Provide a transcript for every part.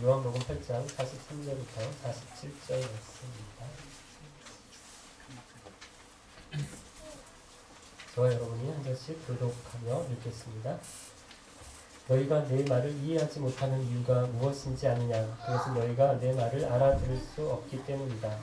요한복음 8장 43절부터 47절 말씀입니다. 저와 여러분이 한 절씩 교독하며 읽겠습니다. 너희가 내 말을 이해하지 못하는 이유가 무엇인지 아느냐? 그것은 너희가 내 말을 알아들을 수 없기 때문이다.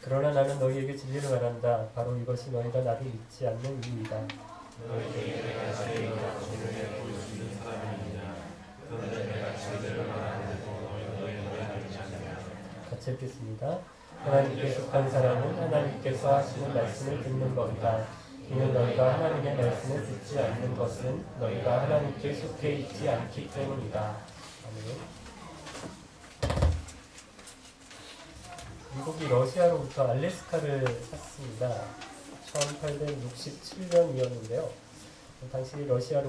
그러나 나는 너희에게 진리를 말한다. 바로 이것이 너희가 나를 믿지 않는 이유이다. 같이 읽겠습니다. 하나님께 속한 사람은 하나님께서 하시는 말씀을 듣는 것이다. 이는 너희가 하나님의 말씀을 듣지 않는 것은 너희가 하나님께 속해 있지 않기 때문이다. 아멘. 미국이 러시아로부터 알래스카를 샀습니다. 1867년이었는데요. 당시 러시아의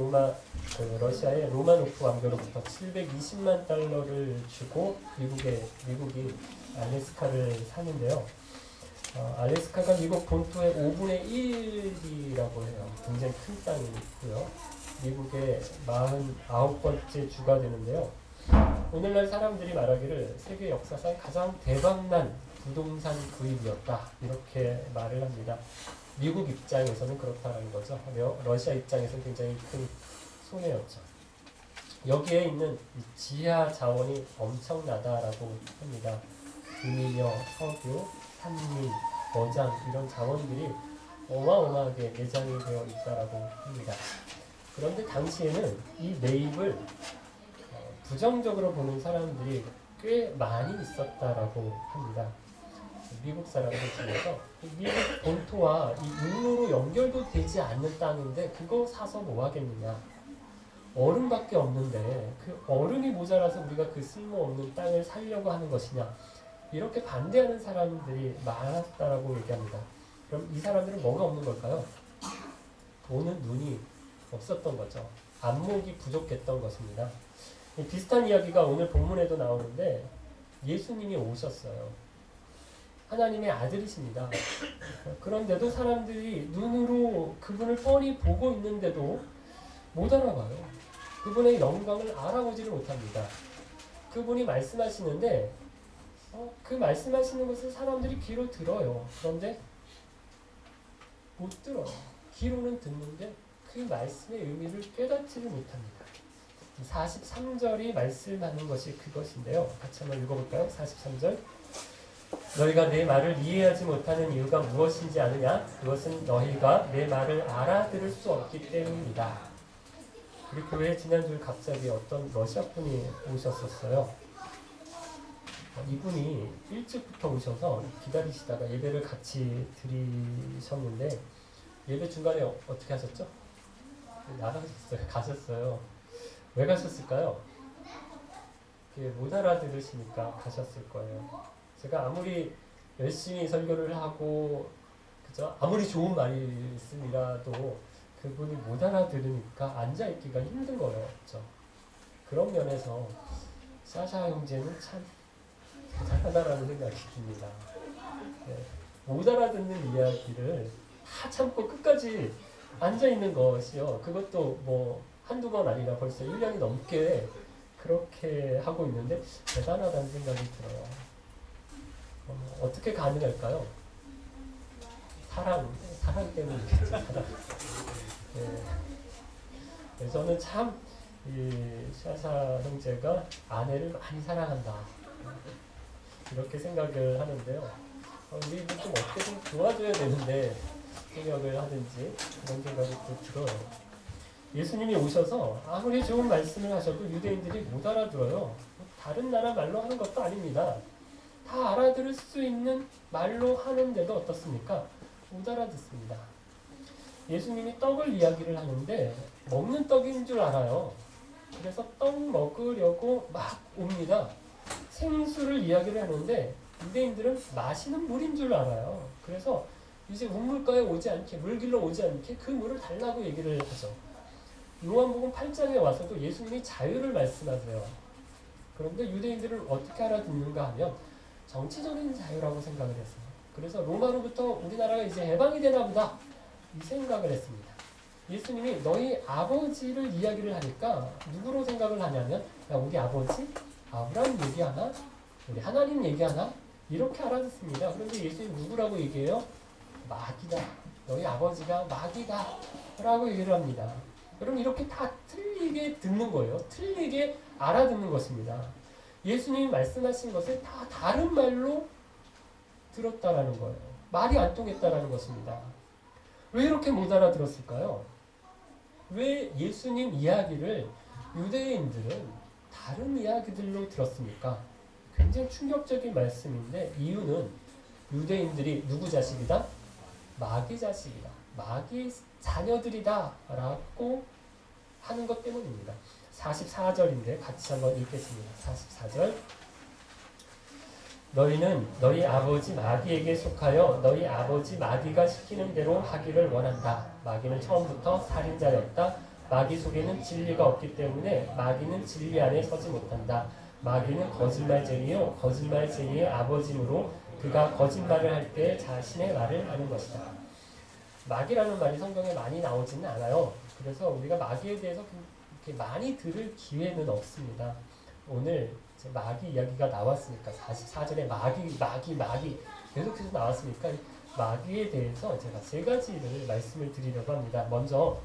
로마노프 왕조로부터 720만 달러를 주고 미국이 알래스카를 사는데요. 알래스카가 미국 본토의 5분의 1이라고 해요. 굉장히 큰 땅이고요. 미국의 49번째 주가 되는데요. 오늘날 사람들이 말하기를 세계 역사상 가장 대박난 부동산 구입이었다, 이렇게 말을 합니다. 미국 입장에서는 그렇다는 거죠. 러시아 입장에서는 굉장히 큰 손해였죠. 여기에 있는 지하 자원이 엄청나다라고 합니다. 금이며 석유, 산림, 어장 이런 자원들이 어마어마하게 내장이 되어 있다라고 합니다. 그런데 당시에는 이 매입을 부정적으로 보는 사람들이 꽤 많이 있었다라고 합니다. 미국 사람들 중에서 미국 본토와 이 육로로 연결도 되지 않는 땅인데 그거 사서 뭐 하겠느냐, 얼음밖에 없는데 그 얼음이 모자라서 우리가 그 쓸모없는 땅을 살려고 하는 것이냐, 이렇게 반대하는 사람들이 많았다라고 얘기합니다. 그럼 이 사람들은 뭐가 없는 걸까요? 보는 눈이 없었던 거죠. 안목이 부족했던 것입니다. 비슷한 이야기가 오늘 본문에도 나오는데 예수님이 오셨어요. 하나님의 아들이십니다. 그런데도 사람들이 눈으로 그분을 뻔히 보고 있는데도 못 알아봐요. 그분의 영광을 알아보지를 못합니다. 그분이 말씀하시는데 그 말씀하시는 것을 사람들이 귀로 들어요. 그런데 못 들어요. 귀로는 듣는데 그 말씀의 의미를 깨닫지를 못합니다. 43절이 말씀하는 것이 그것인데요. 같이 한번 읽어볼까요? 43절. 너희가 내 말을 이해하지 못하는 이유가 무엇인지 아느냐? 그것은 너희가 내 말을 알아들을 수 없기 때문이다. 우리 교회에 지난주에 갑자기 어떤 러시아 분이 오셨었어요. 이분이 일찍부터 오셔서 기다리시다가 예배를 같이 드리셨는데 예배 중간에 어떻게 하셨죠? 나가셨어요. 가셨어요. 왜 가셨을까요? 못 알아들으시니까 가셨을 거예요. 제가 아무리 열심히 설교를 하고, 그죠? 아무리 좋은 말씀이라도 그분이 못 알아들으니까 앉아있기가 힘든 거예요. 그죠? 그런 면에서 사샤 형제는 참 대단하다라는 생각이 듭니다. 네. 못 알아듣는 이야기를 다 참고 끝까지 앉아있는 것이요. 그것도 뭐 한두 번 아니라 벌써 1년이 넘게 그렇게 하고 있는데 대단하다는 생각이 들어요. 어떻게 가능할까요? 사랑 때문이겠죠. 사랑. 네. 저는 참 이 샤샤 형제가 아내를 많이 사랑한다, 이렇게 생각을 하는데요. 우리는 좀 어떻게든 도와줘야 되는데 생각을 하든지 그런 생각이 또 들어요. 예수님이 오셔서 아무리 좋은 말씀을 하셔도 유대인들이 못 알아들어요. 다른 나라 말로 하는 것도 아닙니다. 다 알아들을 수 있는 말로 하는데도 어떻습니까? 못 알아듣습니다. 예수님이 떡을 이야기를 하는데 먹는 떡인 줄 알아요. 그래서 떡 먹으려고 막 옵니다. 생수를 이야기를 하는데 유대인들은 마시는 물인 줄 알아요. 그래서 이제 우물가에 오지 않게, 물길로 오지 않게 그 물을 달라고 얘기를 하죠. 요한복음 8장에 와서도 예수님이 자유를 말씀하세요. 그런데 유대인들은 어떻게 알아듣는가 하면 정치적인 자유라고 생각을 했어요. 그래서 로마로부터 우리나라가 이제 해방이 되나 보다 이 생각을 했습니다. 예수님이 너희 아버지를 이야기를 하니까 누구로 생각을 하냐면 야, 우리 아버지? 아브라함 얘기하나? 우리 하나님 얘기하나? 이렇게 알아듣습니다. 그런데 예수님 누구라고 얘기해요? 마귀다. 너희 아버지가 마귀다. 라고 얘기를 합니다. 그럼 이렇게 다 틀리게 듣는 거예요. 틀리게 알아듣는 것입니다. 예수님이 말씀하신 것을 다 다른 말로 들었다라는 거예요. 말이 안 통했다라는 것입니다. 왜 이렇게 못 알아들었을까요? 왜 예수님 이야기를 유대인들은 다른 이야기들로 들었습니까? 굉장히 충격적인 말씀인데 이유는 유대인들이 누구 자식이다? 마귀 자식이다. 마귀 자녀들이다 라고 하는 것 때문입니다. 44절인데 같이 한번 읽겠습니다. 44절 너희는 너희 아버지 마귀에게 속하여 너희 아버지 마귀가 시키는 대로 하기를 원한다. 마귀는 처음부터 살인자였다. 마귀 속에는 진리가 없기 때문에 마귀는 진리 안에 서지 못한다. 마귀는 거짓말쟁이요 거짓말쟁이의 아버지므로 그가 거짓말을 할 때 자신의 말을 하는 것이다. 마귀라는 말이 성경에 많이 나오지는 않아요. 그래서 우리가 마귀에 대해서 그렇게 많이 들을 기회는 없습니다. 오늘 마귀 이야기가 나왔으니까 44절에 마귀 계속해서 나왔으니까 마귀에 대해서 제가 세 가지를 말씀을 드리려고 합니다. 먼저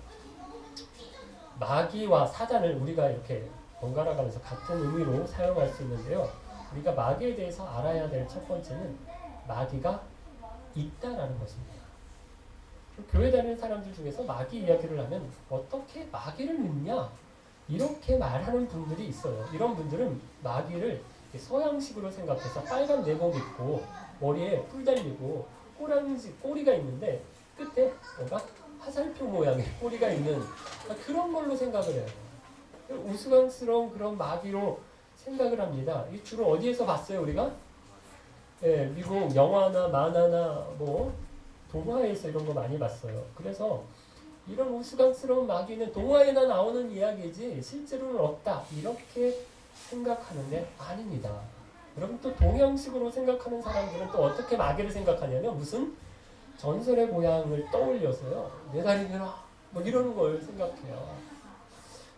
마귀와 사단을 우리가 이렇게 번갈아 가면서 같은 의미로 사용할 수 있는데요. 우리가 마귀에 대해서 알아야 될 첫 번째는 마귀가 있다라는 것입니다. 교회 다니는 사람들 중에서 마귀 이야기를 하면 어떻게 마귀를 믿냐? 이렇게 말하는 분들이 있어요. 이런 분들은 마귀를 서양식으로 생각해서 빨간 내복 입고 머리에 뿔 달리고 꼬리가 있는데 끝에 뭔가 화살표 모양의 꼬리가 있는 그런 걸로 생각을 해요. 우스꽝스러운 그런 마귀로 생각을 합니다. 이 주로 어디에서 봤어요, 우리가? 네, 미국 영화나 만화나 뭐 동화에서 이런 거 많이 봤어요. 그래서 이런 우스꽝스러운 마귀는 동화에나 나오는 이야기지 실제로는 없다. 이렇게 생각하는데 아닙니다. 여러분 또 동양식으로 생각하는 사람들은 또 어떻게 마귀를 생각하냐면 무슨 전설의 고향을 떠올려서요. 내 다리 내놔 뭐 이러는 걸 생각해요.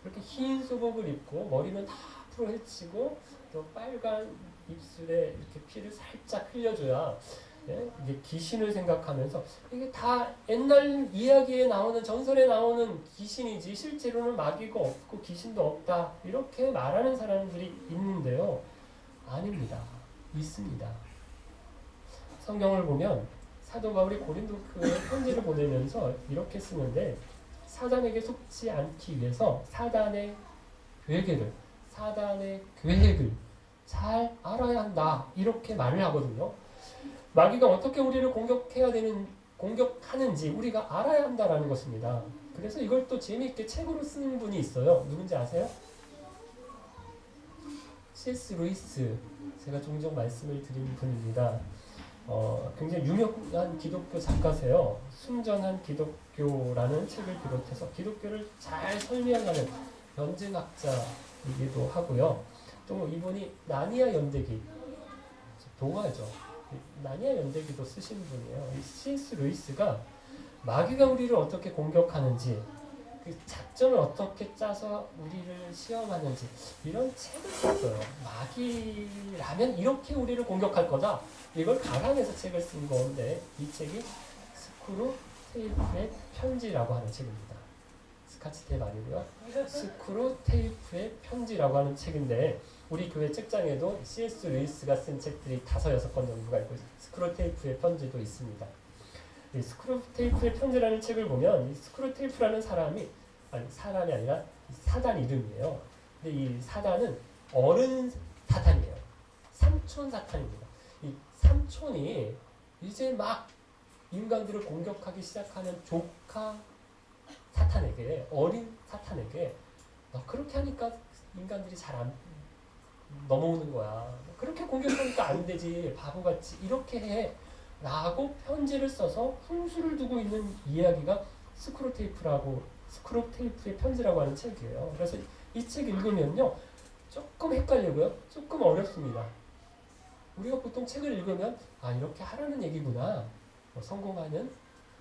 이렇게 흰 수복을 입고 머리는 다 앞으로 헤치고 또 빨간 입술에 이렇게 피를 살짝 흘려줘야 이게 귀신을 생각하면서 이게 다 옛날 이야기에 나오는 전설에 나오는 귀신이지 실제로는 마귀가 없고 귀신도 없다 이렇게 말하는 사람들이 있는데요. 아닙니다. 있습니다. 성경을 보면 사도 바울이 고린도 교회에 편지를 보내면서 이렇게 쓰는데 사단에게 속지 않기 위해서 사단의 계획을 잘 알아야 한다 이렇게 말을 하거든요. 마귀가 어떻게 우리를 공격하는지 우리가 알아야 한다라는 것입니다. 그래서 이걸 또 재미있게 책으로 쓰는 분이 있어요. 누군지 아세요? C.S. 루이스. 제가 종종 말씀을 드린 분입니다. 굉장히 유명한 기독교 작가세요. 순전한 기독교라는 책을 비롯해서 기독교를 잘 설명하는 변증학자이기도 하고요. 또 이분이 나니아 연대기, 동화죠. 나니아 연대기도 쓰신 분이에요. C.S. 루이스가 마귀가 우리를 어떻게 공격하는지 그 작전을 어떻게 짜서 우리를 시험하는지 이런 책을 썼어요. 마귀라면 이렇게 우리를 공격할 거다. 이걸 가상해서 책을 쓴 건데 이 책이 스크루 테이프의 편지라고 하는 책입니다. 스카치 테이프 아니고요. 스크루 테이프의 편지라고 하는 책인데 우리 교회 책장에도 C.S. 루이스가 쓴 책들이 5-6권 정도가 있고 스크루 테이프의 편지도 있습니다. 이 스크루 테이프의 편지라는 책을 보면 이 스크루 테이프라는 사람이 아니라 사단 이름이에요. 근데 이 사단은 어른 사탄이에요. 삼촌 사탄입니다. 이 삼촌이 이제 막 인간들을 공격하기 시작하는 조카 사탄에게 어린 사탄에게 너 그렇게 하니까 인간들이 잘 안 넘어오는 거야. 그렇게 공격하니까 안 되지 바보같이 이렇게 해 라고 편지를 써서 훈수를 두고 있는 이야기가 스크루테이프의 편지라고 하는 책이에요. 그래서 이 책 읽으면요, 조금 헷갈리고요, 조금 어렵습니다. 우리가 보통 책을 읽으면 이렇게 하라는 얘기구나. 뭐 성공하는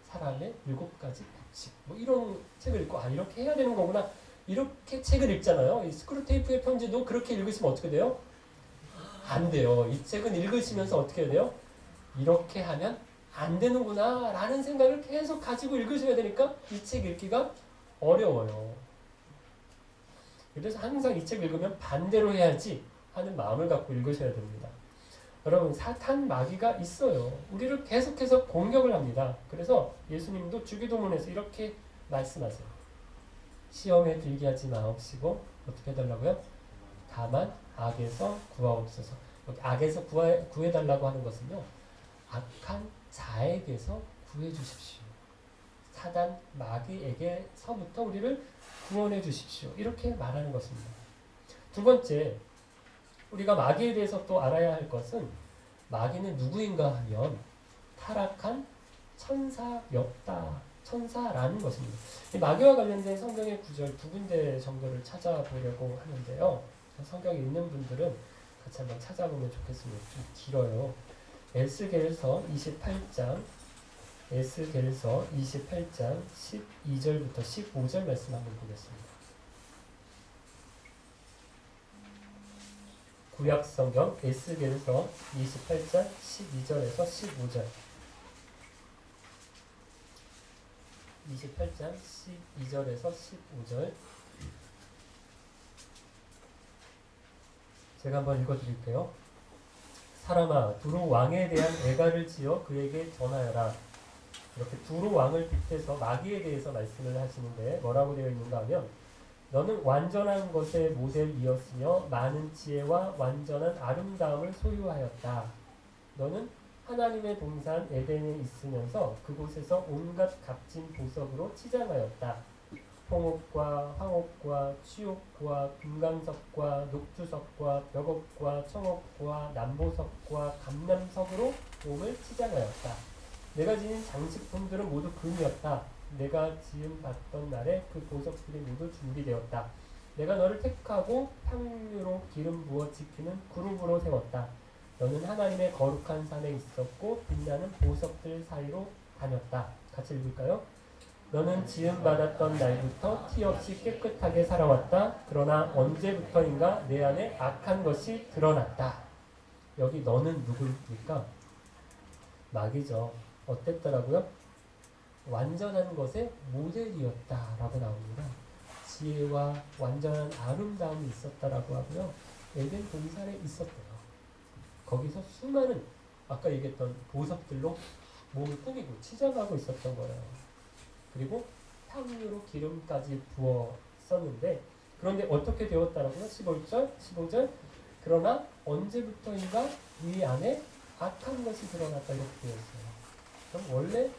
사람의 7가지 법칙, 뭐 이런 책을 읽고 이렇게 해야 되는 거구나, 이렇게 책을 읽잖아요. 이 스크루테이프의 편지도 그렇게 읽으시면 어떻게 돼요? 안 돼요. 이 책은 읽으시면서 어떻게 해야 돼요? 이렇게 하면 안 되는구나 라는 생각을 계속 가지고 읽으셔야 되니까 이 책 읽기가 어려워요. 그래서 항상 이 책 읽으면 반대로 해야지 하는 마음을 갖고 읽으셔야 됩니다. 여러분, 사탄 마귀가 있어요. 우리를 계속해서 공격을 합니다. 그래서 예수님도 주기도문에서 이렇게 말씀하세요. 시험에 들게 하지 마옵시고 어떻게 해달라고요? 다만 악에서 구하옵소서. 여기 악에서 구해달라고 하는 것은요, 악한 자에게서 구해주십시오. 사단 마귀에게서부터 우리를 구원해 주십시오. 이렇게 말하는 것입니다. 두 번째, 우리가 마귀에 대해서 또 알아야 할 것은, 마귀는 누구인가 하면 타락한 천사였다. 천사라는 것입니다. 이 마귀와 관련된 성경의 구절 두 군데 정도를 찾아보려고 하는데요. 성경에 있는 분들은 같이 한번 찾아보면 좋겠습니다. 좀 길어요. 에스겔서 28장 12절부터 15절 말씀 한번 보겠습니다. 구약성경 에스겔서 28장 12절에서 15절. 28장 12절에서 15절. 제가 한번 읽어드릴게요. 사람아, 두로 왕에 대한 애가를 지어 그에게 전하여라. 이렇게 두로 왕을 빗대서 마귀에 대해서 말씀을 하시는데 뭐라고 되어 있는가 하면, 너는 완전한 것의 모델이었으며 많은 지혜와 완전한 아름다움을 소유하였다. 너는 하나님의 동산 에덴에 있으면서 그곳에서 온갖 값진 보석으로 치장하였다. 홍옥과 황옥과 취옥과 금강석과 녹두석과 벽옥과 청옥과 남보석과 감람석으로 몸을 치장하였다. 내가 지닌 장식품들은 모두 금이었다. 내가 지음 받던 날에 그 보석들이 모두 준비되었다. 내가 너를 택하고 향유로 기름 부어 지키는 그룹으로 세웠다. 너는 하나님의 거룩한 산에 있었고 빛나는 보석들 사이로 다녔다. 같이 읽을까요? 너는 지음 받았던 날부터 티 없이 깨끗하게 살아왔다. 그러나 언제부터인가 내 안에 악한 것이 드러났다. 여기 너는 누구입니까? 마귀죠. 어땠더라고요? 완전한 것의 모델이었다라고 나옵니다. 지혜와 완전한 아름다움이 있었다라고 하고요. 에덴 동산에 있었대요. 거기서 수많은 아까 얘기했던 보석들로 몸을 꾸미고 치장하고 있었던 거예요. 그리고 향유로 기름까지 부어 썼는데, 그런데 어떻게 되었다라고요? 15절. 그러나 언제부터인가 이 안에 악한 것이 드러났다, 이렇게 되어 있어요. 그럼 원래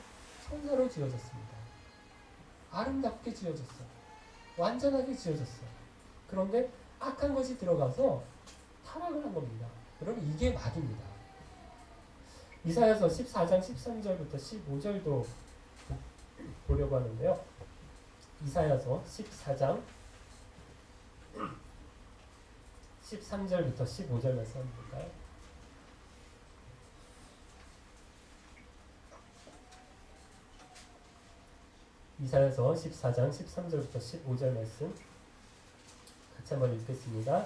천사로 지어졌습니다. 아름답게 지어졌어요. 완전하게 지어졌어요. 그런데 악한 것이 들어가서 타락을 한 겁니다. 여러분, 이게 마귀입니다. 이사야서 14장 13절부터 15절도 보려고 하는데요. 이사야서 14장 13절부터 15절 말씀 한번 볼까요? 이사야서 14장 13절부터 15절 말씀 같이 한번 읽겠습니다.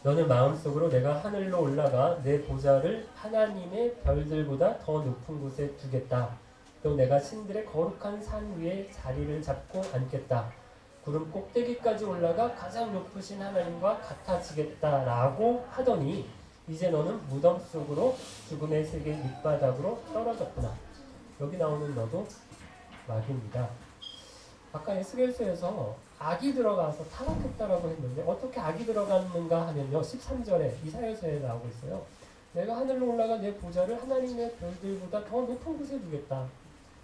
너는 마음속으로 내가 하늘로 올라가 내 보좌를 하나님의 별들보다 더 높은 곳에 두겠다. 또 내가 신들의 거룩한 산 위에 자리를 잡고 앉겠다. 구름 꼭대기까지 올라가 가장 높으신 하나님과 같아지겠다라고 하더니 이제 너는 무덤 속으로 죽음의 세계 밑바닥으로 떨어졌구나. 여기 나오는 너도 마귀입니다. 아까 에스겔서에서 악이 들어가서 타락했다라고 했는데 어떻게 악이 들어갔는가 하면요. 13절에 이사야서에 나오고 있어요. 내가 하늘로 올라가 내 보좌를 하나님의 별들보다 더 높은 곳에 두겠다.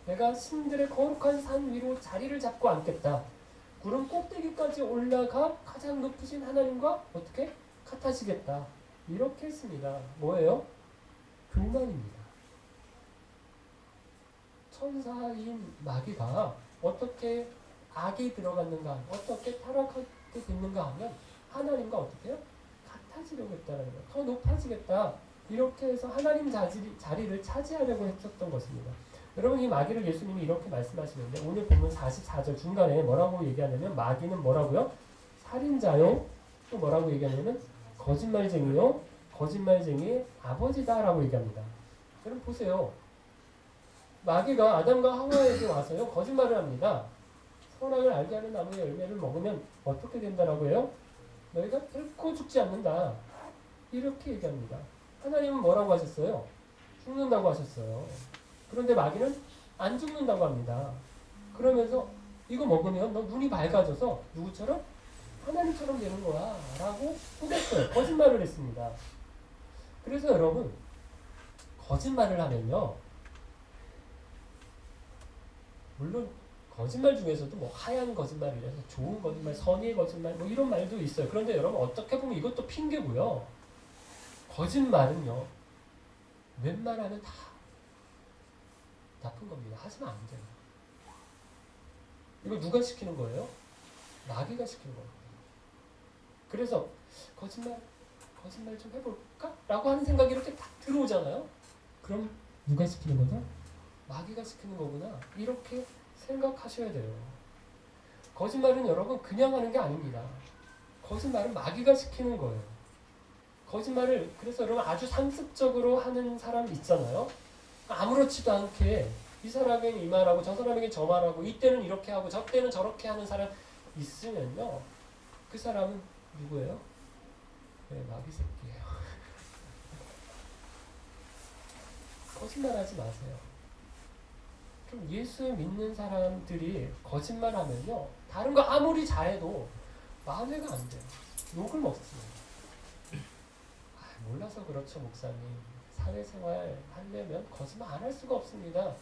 내가 신들의 거룩한 산 위로 자리를 잡고 앉겠다. 구름 꼭대기까지 올라가 가장 높으신 하나님과 어떻게 같아지겠다. 이렇게 했습니다. 뭐예요? 교만입니다. 천사인 마귀가 어떻게 악이 들어갔는가, 어떻게 타락하게 됐는가 하면 하나님과 어떻게 해요? 같아지려고 했다는 거예요. 더 높아지겠다. 이렇게 해서 하나님 자리를 차지하려고 했었던 것입니다. 여러분, 이 마귀를 예수님이 이렇게 말씀하시는데 오늘 보면 44절 중간에 뭐라고 얘기하냐면 마귀는 뭐라고요? 살인자요. 또 뭐라고 얘기하냐면 거짓말쟁이요. 거짓말쟁이의 아버지다라고 얘기합니다. 여러분 보세요. 마귀가 아담과 하와에게 와서요 거짓말을 합니다. 선악을 알게 하는 나무의 열매를 먹으면 어떻게 된다라고 해요? 너희가 결코 죽지 않는다. 이렇게 얘기합니다. 하나님은 뭐라고 하셨어요? 죽는다고 하셨어요. 그런데 마귀는 안 죽는다고 합니다. 그러면서 이거 먹으면 너 눈이 밝아져서 누구처럼? 하나님처럼 되는 거야 라고 속였어요. 거짓말을 했습니다. 그래서 여러분 거짓말을 하면요, 물론 거짓말 중에서도 뭐 하얀 거짓말이라서 좋은 거짓말, 선의의 거짓말 뭐 이런 말도 있어요. 그런데 여러분 어떻게 보면 이것도 핑계고요. 거짓말은요 웬만하면 다 나쁜 겁니다. 하시면 안 돼요. 이거 누가 시키는 거예요? 마귀가 시키는 겁니다. 그래서 거짓말 좀 해볼까? 라고 하는 생각이 이렇게 딱 들어오잖아요. 그럼 누가 시키는 거죠? 마귀가 시키는 거구나. 이렇게 생각하셔야 돼요. 거짓말은 여러분 그냥 하는 게 아닙니다. 거짓말은 마귀가 시키는 거예요. 거짓말을 그래서 여러분 아주 상습적으로 하는 사람 있잖아요. 아무렇지도 않게 이 사람에게 이 말하고 저 사람에게 저 말하고 이때는 이렇게 하고 저 때는 저렇게 하는 사람 있으면요. 그 사람은 누구예요? 네, 마귀 새끼예요. 거짓말하지 마세요. 좀 예수 믿는 사람들이 거짓말하면요, 다른 거 아무리 잘해도 마음에가 안 돼요. 욕을 먹습니다. 몰라서 그렇죠, 목사님. 사회생활 하려면 거짓말 안 할 수가 없습니다.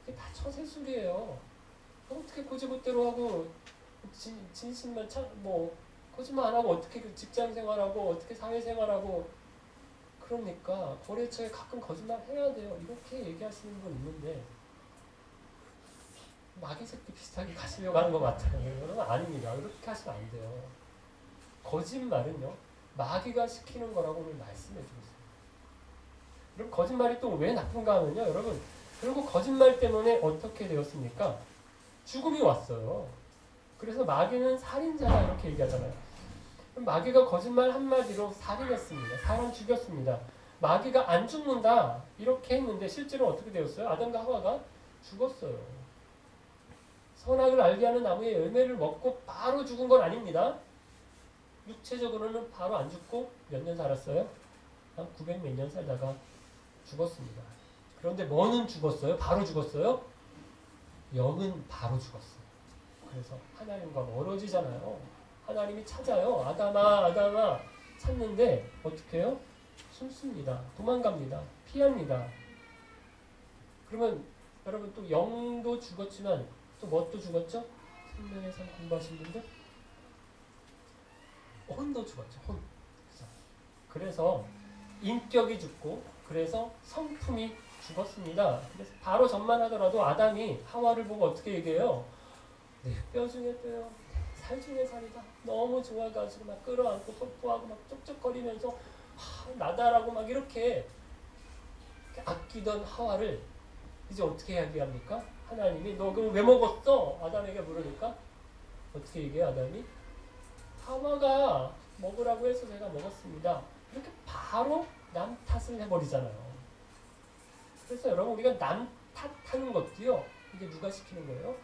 이게 다 처세술이에요. 어떻게 고지고대로 하고 진실만 뭐 거짓말 안 하고 어떻게 그 직장생활하고 어떻게 사회생활하고 그러니까 거래처에 가끔 거짓말 해야 돼요. 이렇게 얘기하시는 분 있는데 마귀 새끼 비슷하게 가시려고 하는 것 같아요. 여러분 아닙니다. 그렇게 하시면 안 돼요. 거짓말은요 마귀가 시키는 거라고 오늘 말씀해 주고 있습니다. 그럼 거짓말이 또 왜 나쁜가 하면요, 여러분 결국 거짓말 때문에 어떻게 되었습니까? 죽음이 왔어요. 그래서 마귀는 살인자다 이렇게 얘기하잖아요. 그럼 마귀가 거짓말 한마디로 살인했습니다. 사람 죽였습니다. 마귀가 안 죽는다 이렇게 했는데 실제로 어떻게 되었어요? 아담과 하와가 죽었어요. 선악을 알게 하는 나무의 열매를 먹고 바로 죽은 건 아닙니다. 육체적으로는 바로 안 죽고 몇 년 살았어요? 한 900 몇 년 살다가 죽었습니다. 그런데 뭐는 죽었어요? 바로 죽었어요? 영은 바로 죽었어요. 그래서 하나님과 멀어지잖아요. 하나님이 찾아요. 아담아 아담아 찾는데 어떻게 해요? 숨습니다. 도망갑니다. 피합니다. 그러면 여러분 또 영도 죽었지만 또 뭣도 죽었죠? 생명의 산 공부하신 분들? 혼도 죽었죠. 혼. 그래서 인격이 죽고 그래서 성품이 죽었습니다. 그래서 바로 전만하더라도 아담이 하와를 보고 어떻게 얘기해요? 네, 뼈 중에 뼈요. 살 중에 살이다. 너무 좋아가지고 막 끌어안고 뽀뽀하고 막 쪽쪽거리면서 나다라고 막 이렇게 아끼던 하와를 이제 어떻게 얘기합니까? 하나님이 너 그럼 왜 먹었어? 아담에게 물으니까 어떻게 얘기해요? 아담이 하와가 먹으라고 해서 제가 먹었습니다. 이렇게 바로 남 탓을 해버리잖아요. 그래서 여러분 우리가 남 탓하는 것도요. 이게 누가 시키는 거예요?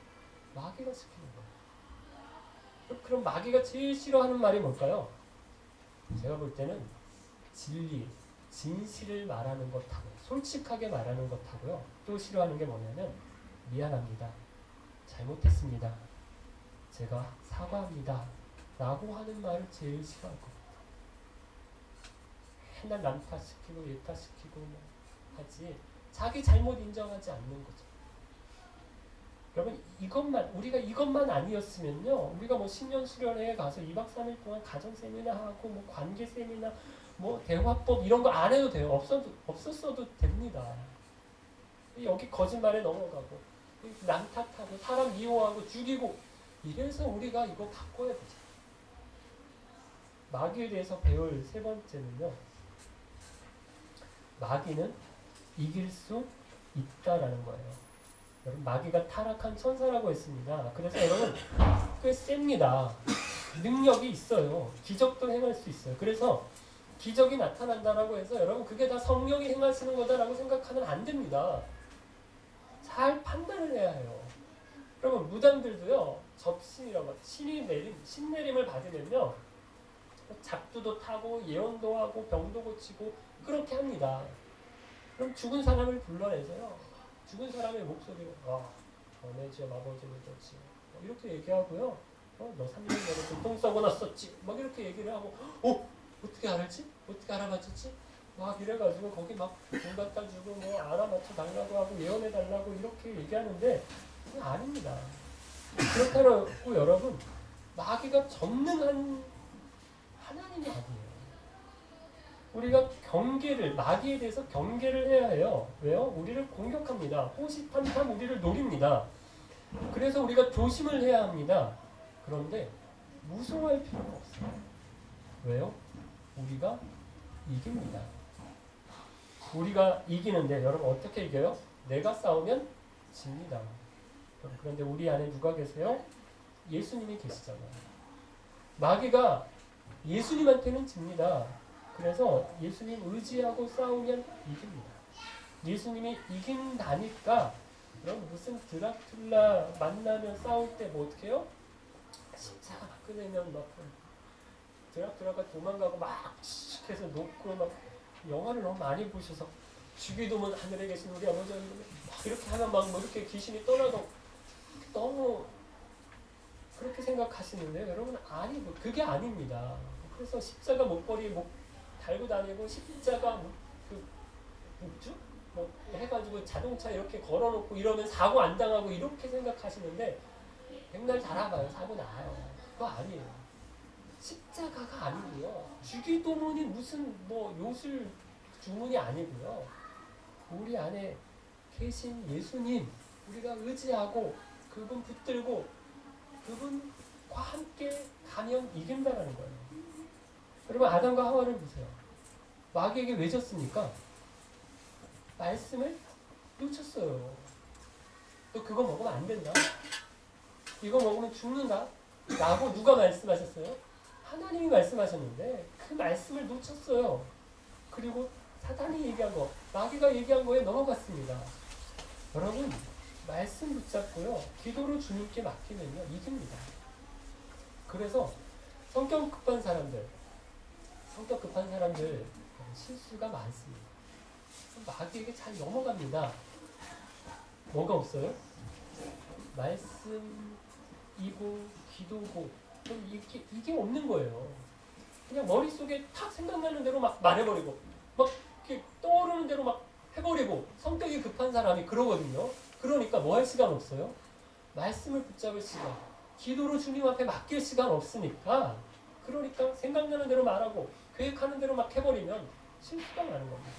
마귀가 시키는 거예요. 그럼 마귀가 제일 싫어하는 말이 뭘까요? 제가 볼 때는 진리, 진실을 말하는 것하고 솔직하게 말하는 것하고요. 또 싫어하는 게 뭐냐면 미안합니다. 잘못했습니다. 제가 사과합니다. 라고 하는 말을 제일 싫어할 겁니다. 맨날 남 탓시키고 얘 탓시키고 뭐 하지 자기 잘못 인정하지 않는 거죠. 여러분 우리가 이것만 아니었으면요. 우리가 뭐 신년 수련회에 가서 2박 3일 동안 가정 세미나 하고 뭐 관계 세미나 뭐 대화법 이런 거 안 해도 돼요. 없었어도 됩니다. 여기 거짓말에 넘어가고 남 탓하고 사람 미워하고 죽이고 이래서 우리가 이거 바꿔야 되죠. 마귀에 대해서 배울 세 번째는요. 마귀는 이길 수 있다라는 거예요. 여러분, 마귀가 타락한 천사라고 했습니다. 그래서 여러분 꽤 셉니다. 능력이 있어요. 기적도 행할 수 있어요. 그래서 기적이 나타난다라고 해서 여러분 그게 다 성령이 행하시는 거다라고 생각하면 안 됩니다. 잘 판단을 해야 해요. 그러면 무당들도요. 접신이라고 신내림을 받으면요. 작두도 타고 예언도 하고 병도 고치고 그렇게 합니다. 그럼 죽은 사람을 불러내서요. 죽은 사람의 목소리로 내 주여 아버지를 줬지 이렇게 얘기하고요. 너 3년 전에 교통 사고 났었지 막 이렇게 얘기를 하고 어떻게 알았지? 어떻게 알아맞혔지? 막 이래가지고 거기 막 돈 갖다 주고 뭐 알아맞혀 달라고 하고 예언해 달라고 이렇게 얘기하는데 그건 아닙니다. 그렇다고 여러분 마귀가 전능한 하나님이 아니에요. 우리가 마귀에 대해서 경계를 해야 해요. 왜요? 우리를 공격합니다. 호시탐탐 우리를 노립니다. 그래서 우리가 조심을 해야 합니다. 그런데 무서워할 필요가 없어요. 왜요? 우리가 이깁니다. 우리가 이기는데 여러분 어떻게 이겨요? 내가 싸우면 집니다. 그런데 우리 안에 누가 계세요? 예수님이 계시잖아요. 마귀가 예수님한테는 집니다. 그래서 예수님 의지하고 싸우면 이깁니다. 예수님이 이긴다니까 그럼 무슨 드라큘라 만나면 싸울 때 뭐 어떻게 해요? 십자가 막 꺼내면 막 드라큘라가 도망가고 막 해서 놓고 막 영화를 너무 많이 보셔서 주기도문 하늘에 계신 우리 아버지 막 이렇게 하면 막 뭐 이렇게 귀신이 떠나도 너무 그렇게 생각하시는데 여러분 아니 그게 아닙니다. 그래서 십자가 목걸이 달고 다니고 십자가 묵주 뭐 해가지고 자동차 이렇게 걸어놓고 이러면 사고 안 당하고 이렇게 생각하시는데 백날 달아봐요. 사고 나요. 그거 아니에요. 십자가가 아니고요. 주기도문이 무슨 뭐 요술 주문이 아니고요. 우리 안에 계신 예수님 우리가 의지하고 그분 붙들고 그분과 함께 가면 이긴다는 거예요. 여러분 아담과 하와를 보세요. 마귀에게 왜 졌습니까? 말씀을 놓쳤어요. 너 그거 먹으면 안 된다. 이거 먹으면 죽는다. 라고 누가 말씀하셨어요? 하나님이 말씀하셨는데 그 말씀을 놓쳤어요. 그리고 사탄이 얘기한 거, 마귀가 얘기한 거에 넘어갔습니다. 여러분 말씀 붙잡고요. 기도로 주님께 맡기면요. 이깁니다. 그래서 성격 급한 사람들 실수가 많습니다. 마귀에게 잘 넘어갑니다. 뭐가 없어요? 말씀이고 기도고 이게 없는 거예요. 그냥 머릿속에 탁 생각나는 대로 막 말해버리고 막 이렇게 떠오르는 대로 막 해버리고 성격이 급한 사람이 그러거든요. 그러니까 뭐 할 시간 없어요? 말씀을 붙잡을 시간, 기도로 주님 앞에 맡길 시간 없으니까 그러니까 생각나는 대로 말하고 계획하는 대로 막 해버리면 실수가 많은 겁니다.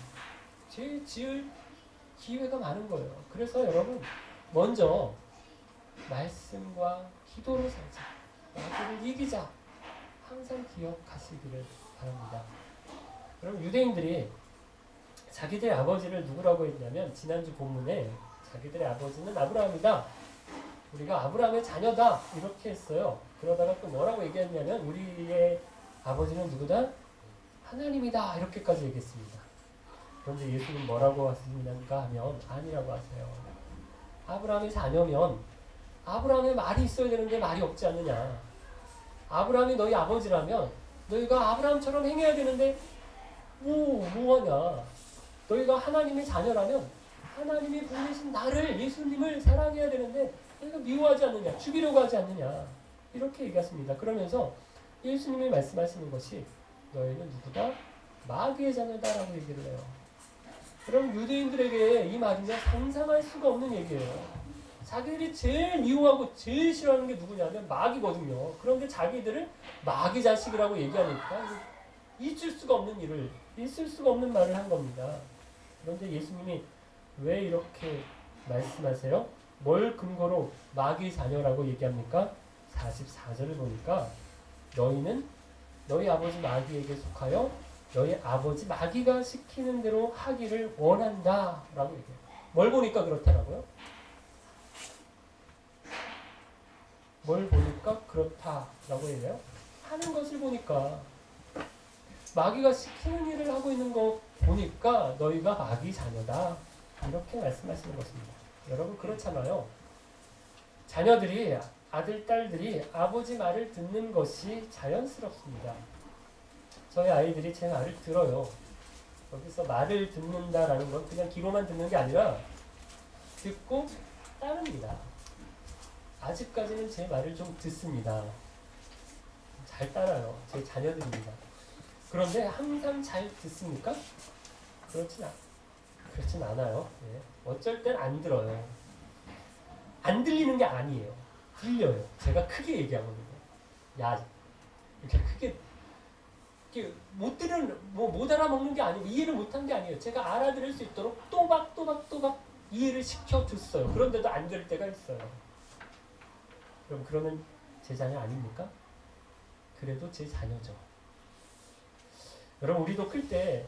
죄 지을 기회가 많은 거예요. 그래서 여러분 먼저 말씀과 기도로 살자. 마귀를 이기자. 항상 기억하시기를 바랍니다. 그럼 유대인들이 자기들의 아버지를 누구라고 했냐면 지난주 본문에 자기들의 아버지는 아브라함이다. 우리가 아브라함의 자녀다. 이렇게 했어요. 그러다가 또 뭐라고 얘기했냐면 우리의 아버지는 누구다? 하나님이다. 이렇게까지 얘기했습니다. 그런데 예수님 뭐라고 하시는가 하면 아니라고 하세요. 아브라함의 자녀면 아브라함의 말이 있어야 되는데 말이 없지 않느냐. 아브라함이 너희 아버지라면 너희가 아브라함처럼 행해야 되는데 뭐하냐. 너희가 하나님의 자녀라면 하나님이 보내신 나를 예수님을 사랑해야 되는데 너희가 미워하지 않느냐. 죽이려고 하지 않느냐. 이렇게 얘기했습니다. 그러면서 예수님이 말씀하시는 것이 너희는 누구다? 마귀의 자녀다라고 얘기를 해요. 그럼 유대인들에게 이 말이면 상상할 수가 없는 얘기예요. 자기들이 제일 미워하고 제일 싫어하는 게 누구냐면 마귀거든요. 그런데 자기들을 마귀 자식이라고 얘기하니까 있을 수가 없는 말을 한 겁니다. 그런데 예수님이 왜 이렇게 말씀하세요? 뭘 근거로 마귀 자녀라고 얘기합니까? 44절을 보니까 너희는 너희 아버지 마귀에게 속하여 너희 아버지 마귀가 시키는 대로 하기를 원한다 라고 얘기해요. 뭘 보니까 그렇다라고요? 뭘 보니까 그렇다라고 얘기해요? 하는 것을 보니까 마귀가 시키는 일을 하고 있는 거 보니까 너희가 마귀 자녀다 이렇게 말씀하시는 것입니다. 여러분 그렇잖아요. 자녀들이 아들, 딸들이 아버지 말을 듣는 것이 자연스럽습니다. 저희 아이들이 제 말을 들어요. 여기서 말을 듣는다라는 건 그냥 귀로만 듣는 게 아니라 듣고 따릅니다. 아직까지는 제 말을 좀 듣습니다. 잘 따라요. 제 자녀들입니다. 그런데 항상 잘 듣습니까? 그렇진 않아요. 네. 어쩔 땐 안 들어요. 안 들리는 게 아니에요. 들려요. 제가 크게 얘기하거든요. 야, 이렇게 크게 못 알아먹는 게 아니고 이해를 못한 게 아니에요. 제가 알아들을 수 있도록 또박 이해를 시켜줬어요. 그런데도 안 될 때가 있어요. 그러면 제 자녀 아닙니까? 그래도 제 자녀죠. 여러분 우리도 클 때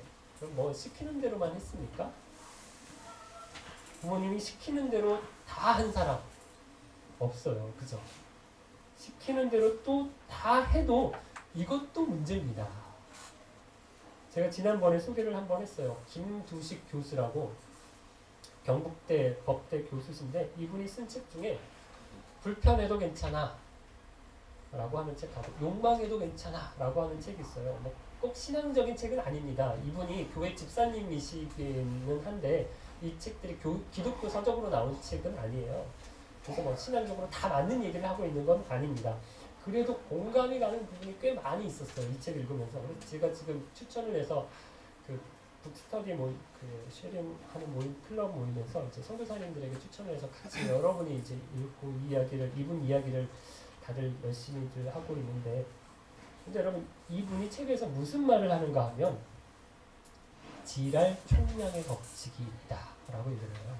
뭐 시키는 대로만 했습니까? 부모님이 시키는 대로 다 한 사람 없어요. 그죠? 시키는 대로 또 다 해도 이것도 문제입니다. 제가 지난번에 소개를 한번 했어요. 김두식 교수라고 경북대 법대 교수신데 이분이 쓴 책 중에 불편해도 괜찮아 라고 하는 책하고 욕망해도 괜찮아 라고 하는 책이 있어요. 뭐 꼭 신앙적인 책은 아닙니다. 이분이 교회 집사님이시기는 한데 이 책들이 기독교 서적으로 나온 책은 아니에요. 그래서 뭐 신앙적으로 다 맞는 얘기를 하고 있는 건 아닙니다. 그래도 공감이 가는 부분이 꽤 많이 있었어요. 이 책 읽으면서. 그래서 제가 지금 추천을 해서 그 북스터디 그 쉐링하는 모임, 클럽 모임에서 이제 선교사님들에게 추천을 해서 같이 여러분이 이제 읽고 이분 이야기를 다들 열심히들 하고 있는데, 근데 여러분 이분이 책에서 무슨 말을 하는가 하면 지랄 총량의 법칙이 있다라고 얘기를 해요.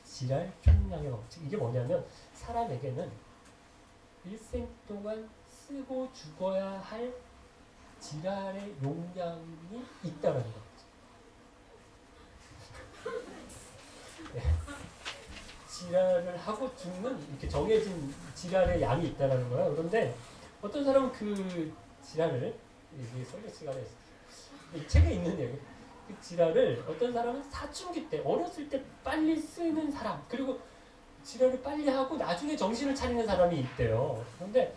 지랄 총량의 법칙. 이게 뭐냐면 사람에게는 일생 동안 쓰고 죽어야 할 지랄의 용량이 있다는 거죠. 네. 지랄을 하고 죽는 이렇게 정해진 지랄의 양이 있다는 거예요. 그런데 어떤 사람은 그 지랄을 이 설교 시간에 이 책에 있는 얘기, 그 지랄을 어떤 사람은 사춘기 때 어렸을 때 빨리 쓰는 사람, 그리고 지랄을 빨리 하고 나중에 정신을 차리는 사람이 있대요. 그런데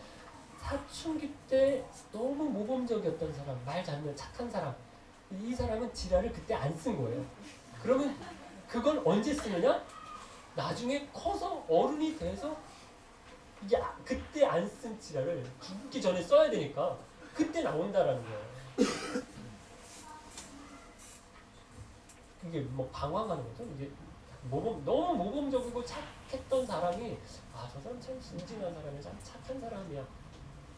사춘기 때 너무 모범적이었던 사람, 말 잘 듣는 착한 사람, 이 사람은 지랄을 그때 안 쓴 거예요. 그러면 그걸 언제 쓰느냐? 나중에 커서 어른이 돼서 이게 그때 안 쓴 지랄을 죽기 전에 써야 되니까 그때 나온다라는 거예요. 이게 뭐 방황하는 거죠. 이게 너무 모범적이고 착했던 사람이 저 사람 참 순진한 사람이야, 참 착한 사람이야.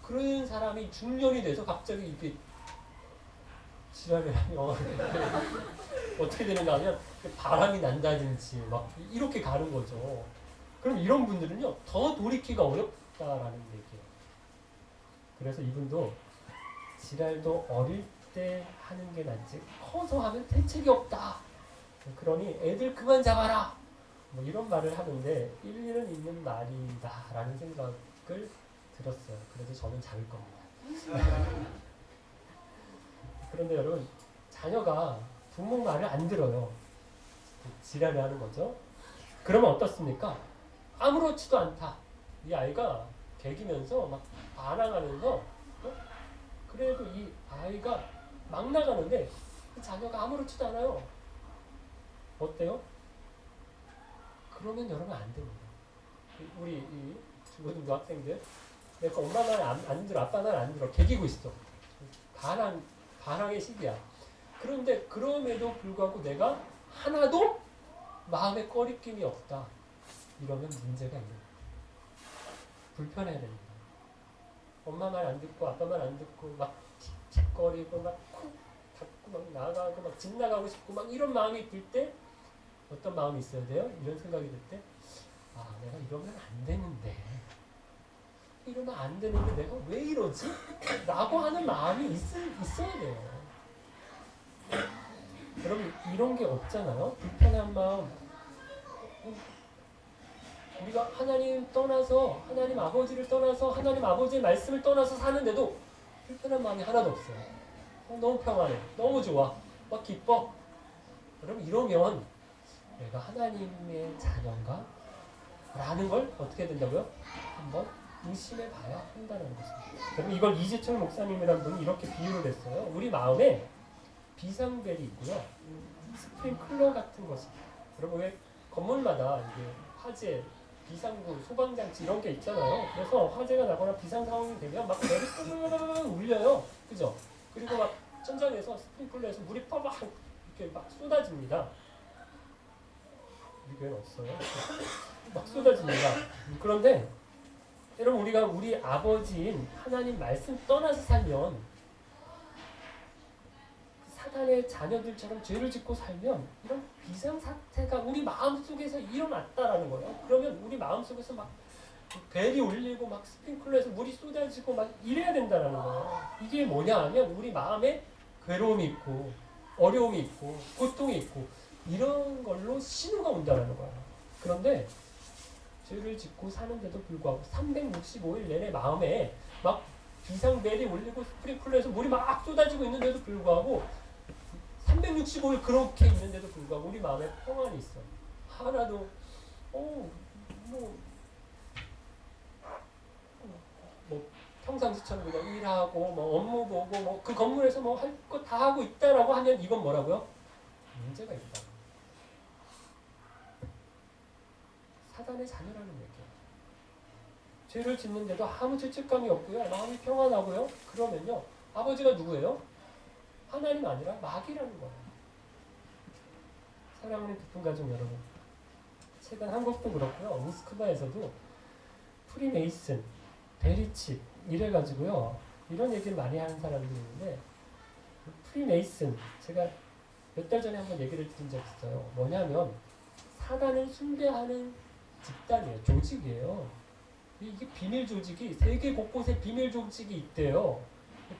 그런 사람이 중년이 돼서 갑자기 이게 지랄을 하면 어떻게 되는가 하면 바람이 난다든지 막 이렇게 가는 거죠. 그럼 이런 분들은요 더 돌이키기가 어렵다라는 얘기예요. 그래서 이분도 지랄도 어릴 때 하는 게 낫지 커서 하면 대책이 없다. 그러니 애들 그만 잡아라. 뭐 이런 말을 하는데 일리는 있는 말이다라는 생각을 들었어요. 그래서 저는 잡을 겁니다. 그런데 여러분 자녀가 부모 말을 안 들어요. 지랄을 하는 거죠. 그러면 어떻습니까? 아무렇지도 않다. 이 아이가 개기면서 막 반항하면서 그래도 이 아이가 막 나가는데 그 자녀가 아무렇지도 않아요. 어때요? 그러면 여러분 안 됩니다. 우리 이 중고등부 학생들 내가 엄마 말 안 들어, 아빠 말 안 들어, 개기고 있어. 반항의 시기야. 그런데 그럼에도 불구하고 내가 하나도 마음에 꺼리낌이 없다. 이러면 문제가 있는 거예요. 불편해야 됩니다. 엄마 말 안 듣고 아빠 말 안 듣고 막 틱틱거리고 막 콕 닫고 막 나가고 막 집 나가고 싶고 막 이런 마음이 들 때 어떤 마음이 있어야 돼요? 이런 생각이 들 때 내가 이러면 안 되는데, 이러면 안 되는데 내가 왜 이러지? 라고 하는 마음이 있어야 돼요. 여러분, 이런 게 없잖아요. 불편한 마음. 우리가 하나님 떠나서, 하나님 아버지를 떠나서, 하나님 아버지의 말씀을 떠나서 사는데도 불편한 마음이 하나도 없어요. 너무 평안해. 너무 좋아. 막 기뻐. 여러분, 이러면 내가 하나님의 자녀인가? 라는 걸 어떻게 된다고요? 한번 의심해 봐야 한다는 것입니다. 여러분, 이걸 이재철 목사님이라는 분이 이렇게 비유를 했어요. 우리 마음에 비상벨이 있고요. 스프링클러 같은 것입니다. 여러분, 왜 건물마다 이게 화재, 비상구, 소방장치 이런 게 있잖아요. 그래서 화재가 나거나 비상 상황이 되면 막 벨이 뿌르르르 울려요. 그죠? 그리고 막 천장에서 스프링클러에서 물이 퍼박 이렇게 막 쏟아집니다. 우리 교회는 없어요. 막 쏟아집니다. 그런데 여러분, 우리가 우리 아버지인 하나님 말씀 떠나서 살면, 사단의 자녀들처럼 죄를 짓고 살면 이런 비상사태가 우리 마음속에서 일어났다라는 거예요. 그러면 우리 마음속에서 막 벨이 울리고 막 스프링클러에서 물이 쏟아지고 막 이래야 된다는 거예요. 이게 뭐냐 하면 우리 마음에 괴로움이 있고 어려움이 있고 고통이 있고 이런 걸로 신호가 온다는 거예요. 그런데 죄를 짓고 사는데도 불구하고 365일 내내 마음에 막 비상벨이 울리고 스프링클러에서 물이 막 쏟아지고 있는데도 불구하고 365일 그렇게 있는데도 불구하고 우리 마음에 평안이 있어. 하나도 평상시처럼 그냥 일하고 뭐 업무 보고 뭐 그 건물에서 뭐 할 거 다 하고 있다라고 하면 이건 뭐라고요? 문제가 있다. 사단의 자녀라는 얘기예요. 죄를 짓는데도 아무 죄책감이 없고요. 마음이 평안하고요. 그러면요. 아버지가 누구예요? 하나님 아니라 마귀라는 거예요. 사랑하는 깊은 가족 여러분. 최근 한국도 그렇고요. 모스크바에서도 프리메이슨, 베리칩 이래가지고요. 이런 얘기를 많이 하는 사람들이 있는데 프리메이슨 제가 몇 달 전에 한번 얘기를 드린 적 있어요. 뭐냐면 사단을 숭배하는 집단이에요. 조직이에요. 이게 비밀 조직이 세계 곳곳에 비밀 조직이 있대요.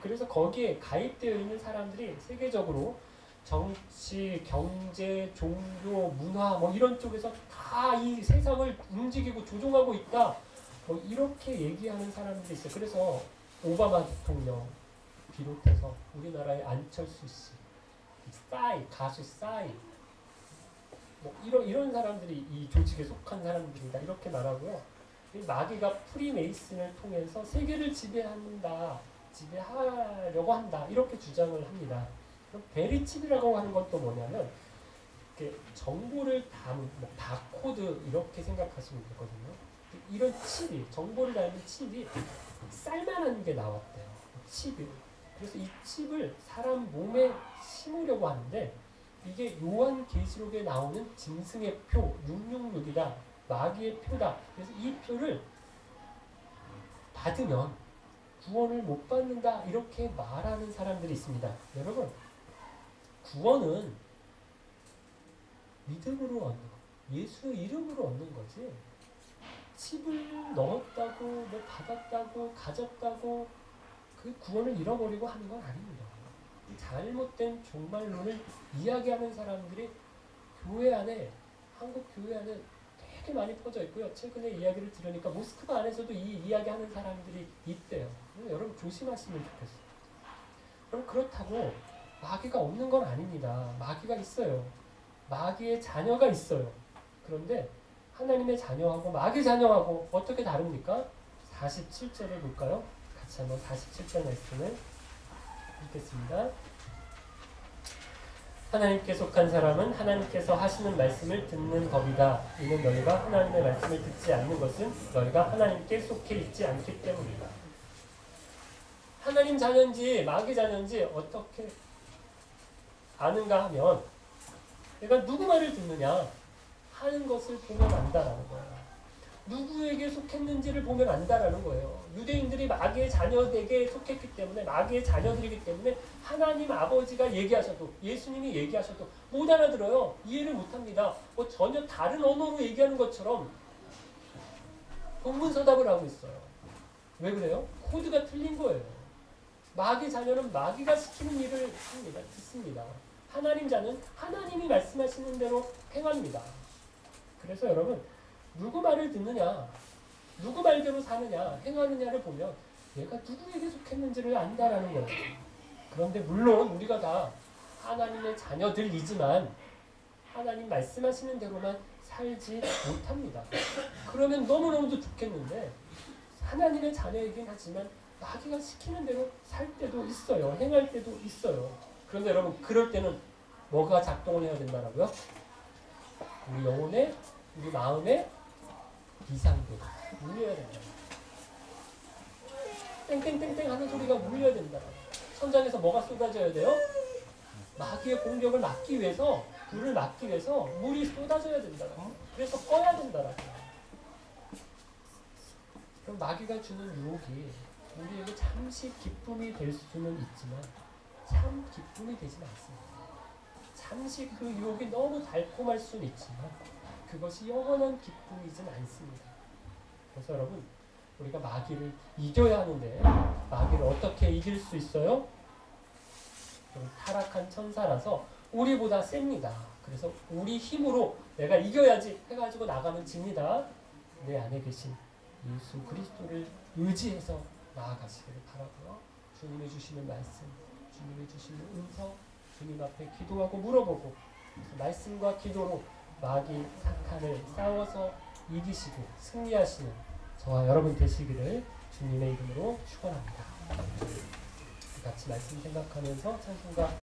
그래서 거기에 가입되어 있는 사람들이 세계적으로 정치, 경제, 종교, 문화 뭐 이런 쪽에서 다 이 세상을 움직이고 조종하고 있다. 뭐 이렇게 얘기하는 사람들이 있어요. 그래서 오바마 대통령 비롯해서 우리나라의 안철수 씨, 가수 싸이 뭐 이런 사람들이 이 조직에 속한 사람들이다. 이렇게 말하고요. 이 마귀가 프리메이슨을 통해서 세계를 지배하려고 한다. 이렇게 주장을 합니다. 그럼 베리칩이라고 하는 건 또 뭐냐면 이렇게 정보를 담은 뭐 바코드 이렇게 생각하시면 되거든요. 이런 칩이 정보를 담은 칩이 쌀만한 게 나왔대요. 칩이. 그래서 이 칩을 사람 몸에 심으려고 하는데 이게 요한계시록에 나오는 짐승의 표 666이다. 마귀의 표다. 그래서 이 표를 받으면 구원을 못 받는다. 이렇게 말하는 사람들이 있습니다. 여러분, 구원은 믿음으로 얻는 거. 예수의 이름으로 얻는 거지. 칩을 넣었다고, 뭐 받았다고, 가졌다고 그 구원을 잃어버리고 하는 건 아닙니다. 잘못된 종말론을 이야기하는 사람들이 교회 안에, 한국 교회 안에 되게 많이 퍼져 있고요. 최근에 이야기를 들으니까 모스크바 안에서도 이 이야기하는 사람들이 있대요. 여러분 조심하시면 좋겠어요. 그럼 그렇다고 마귀가 없는 건 아닙니다. 마귀가 있어요. 마귀의 자녀가 있어요. 그런데 하나님의 자녀하고 마귀 자녀하고 어떻게 다릅니까? 47절을 볼까요? 같이 한번 47절 말씀을 읽겠습니다. 하나님께 속한 사람은 하나님께서 하시는 말씀을 듣는 법이다. 이는 너희가 하나님의 말씀을 듣지 않는 것은 너희가 하나님께 속해 있지 않기 때문이다. 하나님 자녀인지 마귀 자녀인지 어떻게 아는가 하면 내가 누구 말을 듣느냐 하는 것을 보면 안다라는 거예요. 누구에게 속했는지를 보면 안다라는 거예요. 유대인들이 마귀의 자녀에게 속했기 때문에 마귀의 자녀들이기 때문에 하나님 아버지가 얘기하셔도 예수님이 얘기하셔도 못 알아들어요. 이해를 못합니다. 뭐 전혀 다른 언어로 얘기하는 것처럼 동문서답을 하고 있어요. 왜 그래요? 코드가 틀린 거예요. 마귀 자녀는 마귀가 시키는 일을 합니다. 듣습니다. 하나님 자는 하나님이 말씀하시는 대로 행합니다. 그래서 여러분, 누구 말을 듣느냐, 누구 말대로 사느냐, 행하느냐를 보면 내가 누구에게 속했는지를 안다라는 거예요. 그런데 물론 우리가 다 하나님의 자녀들이지만 하나님 말씀하시는 대로만 살지 못합니다. 그러면 너무너무도 좋겠는데 하나님의 자녀이긴 하지만 마귀가 시키는 대로 살 때도 있어요. 행할 때도 있어요. 그런데 여러분, 그럴 때는 뭐가 작동을 해야 된다고요? 우리 영혼에, 우리 마음에 비상도가 울려야 된다. 땡땡땡땡 하는 소리가 울려야 된다. 천장에서 뭐가 쏟아져야 돼요? 마귀의 공격을 막기 위해서, 불을 막기 위해서 물이 쏟아져야 된다. 그래서 꺼야 된다. 그럼 마귀가 주는 유혹이 우리에게 잠시 기쁨이 될 수는 있지만 참 기쁨이 되지는 않습니다. 잠시 그 유혹이 너무 달콤할 수는 있지만 그것이 영원한 기쁨이지는 않습니다. 그래서 여러분, 우리가 마귀를 이겨야 하는데 마귀를 어떻게 이길 수 있어요? 타락한 천사라서 우리보다 셉니다. 그래서 우리 힘으로 내가 이겨야지 해가지고 나가면 집니다. 내 안에 계신 예수 그리스도를 의지해서 나아가시기를 바라고요. 주님이 주시는 말씀, 주님이 주시는 음성, 주님 앞에 기도하고 물어보고 말씀과 기도로 마귀 사탄을 싸워서 이기시고 승리하시는 저와 여러분 되시기를 주님의 이름으로 축원합니다. 같이 말씀 생각하면서 찬송가